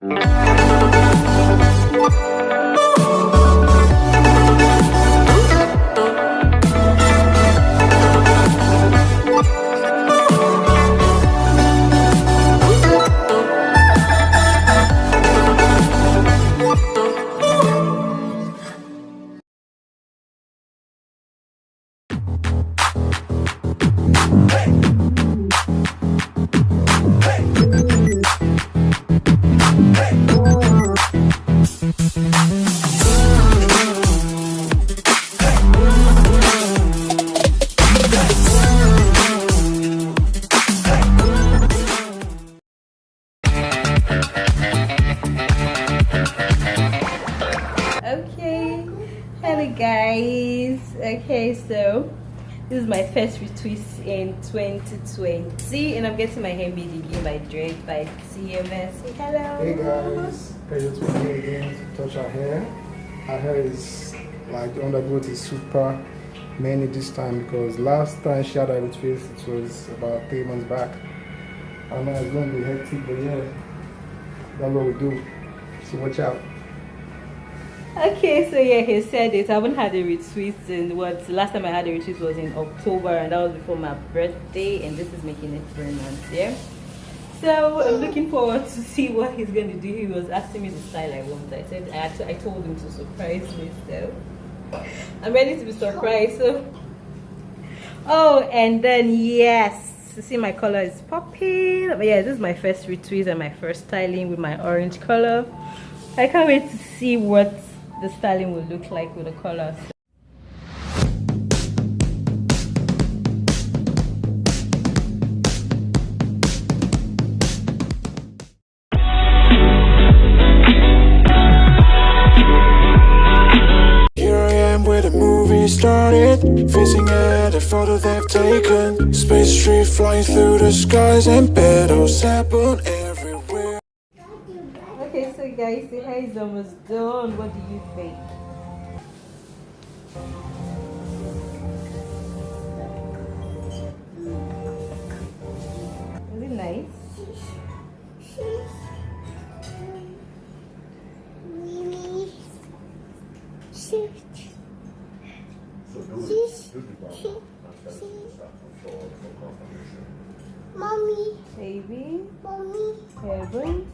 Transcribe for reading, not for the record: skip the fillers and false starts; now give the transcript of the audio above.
Okay, hello guys. Okay, so this is my first retwist in 2020 and I'm getting my hair made again by Dread by CMS. Say hello. Hey guys, pleasure to be here again to touch our hair. Our hair is like the undergrowth is super many this time because last time she had a retwist it was about 3 months back. I know it's going to be hectic, but yeah, that's what we do. So watch out. Okay, so yeah, he said it. I haven't had a retweet in what last time I had a retweet was in October, and that was before my birthday, and this is making it 3 months, yeah. So I'm looking forward to see what he's going to do. He was asking me the style I want. I said I told him to surprise me, so I'm ready to be surprised. So oh, and then yes, you see my color is popping. But yeah, this is my first retweet and my first styling with my orange color. I can't wait to see what the styling will look like with the colors. Here I am where the movie started, facing at a photo they've taken. Space tree flying through the skies and battles happen everywhere. Okay, so guys, the hair is almost done. What do you think? Is it nice? Mommy. Baby. Mommy. Heaven.